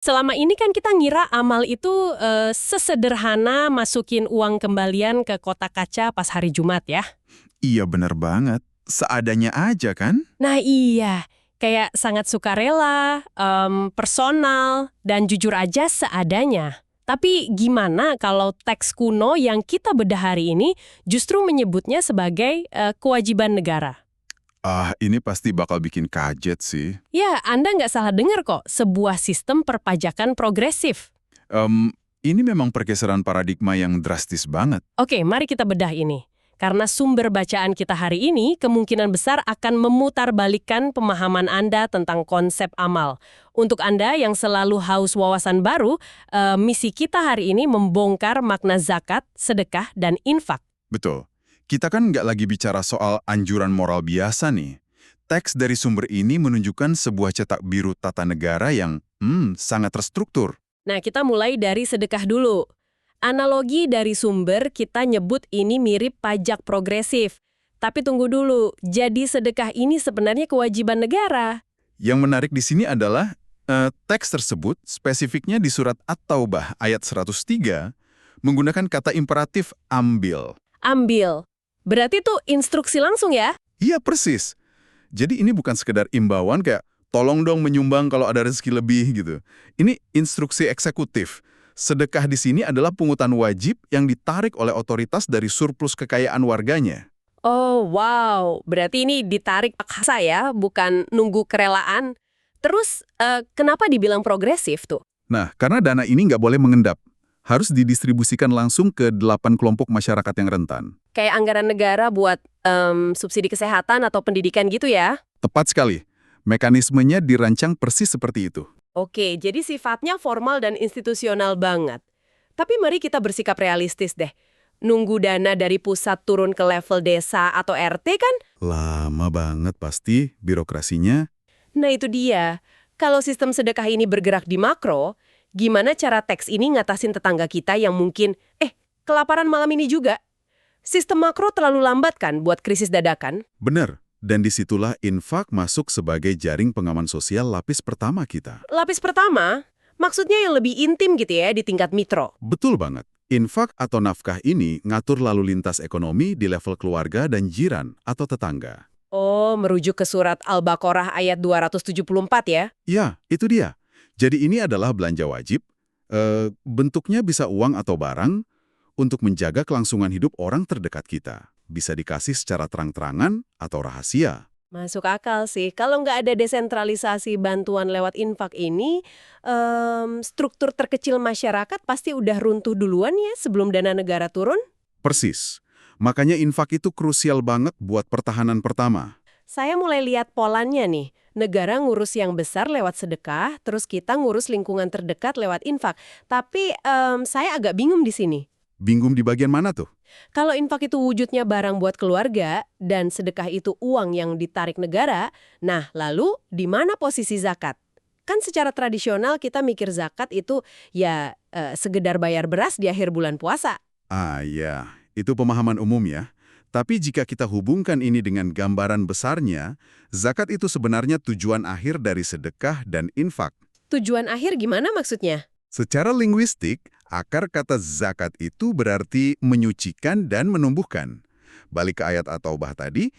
Selama ini kan kita ngira amal itu sesederhana masukin uang kembalian ke kotak kaca pas hari Jumat ya. Iya bener banget. Seadanya aja kan? Nah iya, kayak sangat sukarela, personal, dan jujur aja seadanya. Tapi gimana kalau teks kuno yang kita bedah hari ini justru menyebutnya sebagai kewajiban negara? Ini pasti bakal bikin kaget sih. Ya, Anda nggak salah dengar kok, sebuah sistem perpajakan progresif. Ini memang pergeseran paradigma yang drastis banget. Oke, mari kita bedah ini. Karena sumber bacaan kita hari ini kemungkinan besar akan memutarbalikkan pemahaman Anda tentang konsep amal. Untuk Anda yang selalu haus wawasan baru, misi kita hari ini membongkar makna zakat, sedekah, dan infak. Betul. Kita kan nggak lagi bicara soal anjuran moral biasa nih. Teks dari sumber ini menunjukkan sebuah cetak biru tata negara yang sangat terstruktur. Nah, kita mulai dari sedekah dulu. Analogi dari sumber kita nyebut ini mirip pajak progresif. Tapi tunggu dulu, jadi sedekah ini sebenarnya kewajiban negara. Yang menarik di sini adalah teks tersebut spesifiknya di surat At-Taubah ayat 103 menggunakan kata imperatif ambil. Ambil. Berarti itu instruksi langsung ya? Iya persis. Jadi ini bukan sekedar imbauan kayak tolong dong menyumbang kalau ada rezeki lebih gitu. Ini instruksi eksekutif. Sedekah di sini adalah pungutan wajib yang ditarik oleh otoritas dari surplus kekayaan warganya. Oh, wow. Berarti ini ditarik paksa ya, bukan nunggu kerelaan. Terus, kenapa dibilang progresif tuh? Nah, karena dana ini nggak boleh mengendap. Harus didistribusikan langsung ke 8 kelompok masyarakat yang rentan. Kayak anggaran negara buat subsidi kesehatan atau pendidikan gitu ya? Tepat sekali. Mekanismenya dirancang persis seperti itu. Oke, jadi sifatnya formal dan institusional banget. Tapi mari kita bersikap realistis deh. Nunggu dana dari pusat turun ke level desa atau RT kan? Lama banget pasti birokrasinya. Nah itu dia. Kalau sistem sedekah ini bergerak di makro, gimana cara teks ini ngatasin tetangga kita yang mungkin, kelaparan malam ini juga? Sistem makro terlalu lambat kan buat krisis dadakan? Bener. Dan disitulah infak masuk sebagai jaring pengaman sosial lapis pertama kita. Lapis pertama, maksudnya yang lebih intim gitu ya di tingkat mikro. Betul banget. Infak atau nafkah ini ngatur lalu lintas ekonomi di level keluarga dan jiran atau tetangga. Oh, merujuk ke surat Al-Baqarah ayat 274 ya? Ya, itu dia. Jadi ini adalah belanja wajib. Bentuknya bisa uang atau barang untuk menjaga kelangsungan hidup orang terdekat kita. Bisa dikasih secara terang-terangan atau rahasia. Masuk akal sih. Kalau nggak ada desentralisasi bantuan lewat infak ini, struktur terkecil masyarakat pasti udah runtuh duluan ya sebelum dana negara turun? Persis. Makanya infak itu krusial banget buat pertahanan pertama. Saya mulai lihat polanya nih. Negara ngurus yang besar lewat sedekah, terus kita ngurus lingkungan terdekat lewat infak. Tapi saya agak bingung di sini. Bingung di bagian mana tuh? Kalau infak itu wujudnya barang buat keluarga dan sedekah itu uang yang ditarik negara, nah lalu di mana posisi zakat? Kan secara tradisional kita mikir zakat itu ya segedar bayar beras di akhir bulan puasa. Ya, itu pemahaman umum ya. Tapi jika kita hubungkan ini dengan gambaran besarnya, zakat itu sebenarnya tujuan akhir dari sedekah dan infak. Tujuan akhir gimana maksudnya? Secara linguistik, akar kata zakat itu berarti menyucikan dan menumbuhkan. Balik ke ayat At-Taubah tadi,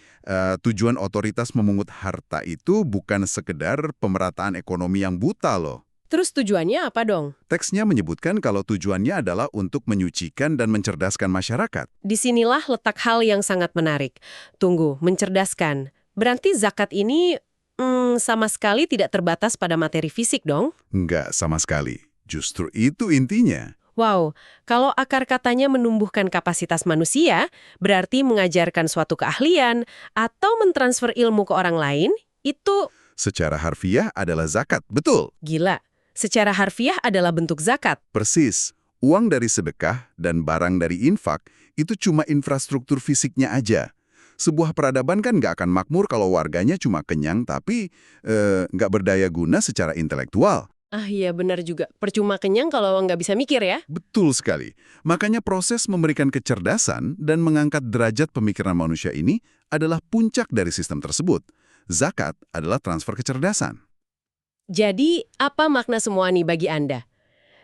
tujuan otoritas memungut harta itu bukan sekedar pemerataan ekonomi yang buta loh. Terus tujuannya apa dong? Teksnya menyebutkan kalau tujuannya adalah untuk menyucikan dan mencerdaskan masyarakat. Disinilah letak hal yang sangat menarik. Tunggu, mencerdaskan. Berarti zakat ini sama sekali tidak terbatas pada materi fisik dong? Nggak sama sekali. Justru itu intinya. Wow, kalau akar katanya menumbuhkan kapasitas manusia, berarti mengajarkan suatu keahlian atau mentransfer ilmu ke orang lain, itu Secara harfiah adalah zakat, betul. gila. Secara harfiah adalah bentuk zakat. Persis. Uang dari sedekah dan barang dari infak itu cuma infrastruktur fisiknya aja. Sebuah peradaban kan nggak akan makmur kalau warganya cuma kenyang tapi nggak berdaya guna secara intelektual. Ah iya benar juga. Percuma kenyang kalau nggak bisa mikir ya. Betul sekali. Makanya proses memberikan kecerdasan dan mengangkat derajat pemikiran manusia ini adalah puncak dari sistem tersebut. Zakat adalah transfer kecerdasan. Jadi, apa makna semua nih bagi Anda?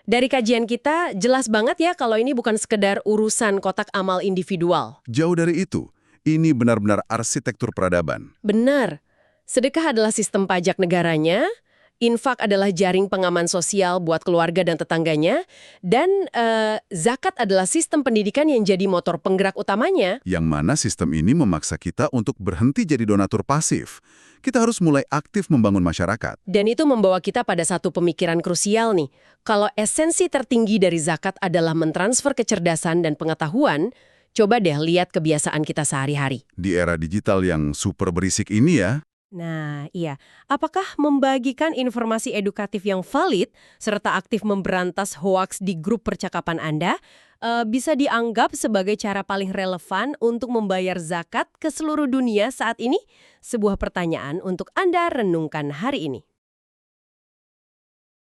Dari kajian kita, jelas banget ya kalau ini bukan sekedar urusan kotak amal individual. Jauh dari itu, ini benar-benar arsitektur peradaban. Benar. Sedekah adalah sistem pajak negaranya, infak adalah jaring pengaman sosial buat keluarga dan tetangganya, dan zakat adalah sistem pendidikan yang jadi motor penggerak utamanya. Yang mana sistem ini memaksa kita untuk berhenti jadi donatur pasif. Kita harus mulai aktif membangun masyarakat. Dan itu membawa kita pada satu pemikiran krusial nih. Kalau esensi tertinggi dari zakat adalah mentransfer kecerdasan dan pengetahuan, coba deh lihat kebiasaan kita sehari-hari. Di era digital yang super berisik ini ya, Nah, iya. Apakah membagikan informasi edukatif yang valid serta aktif memberantas hoaks di grup percakapan Anda bisa dianggap sebagai cara paling relevan untuk membayar zakat ke seluruh dunia saat ini? Sebuah pertanyaan untuk Anda renungkan hari ini.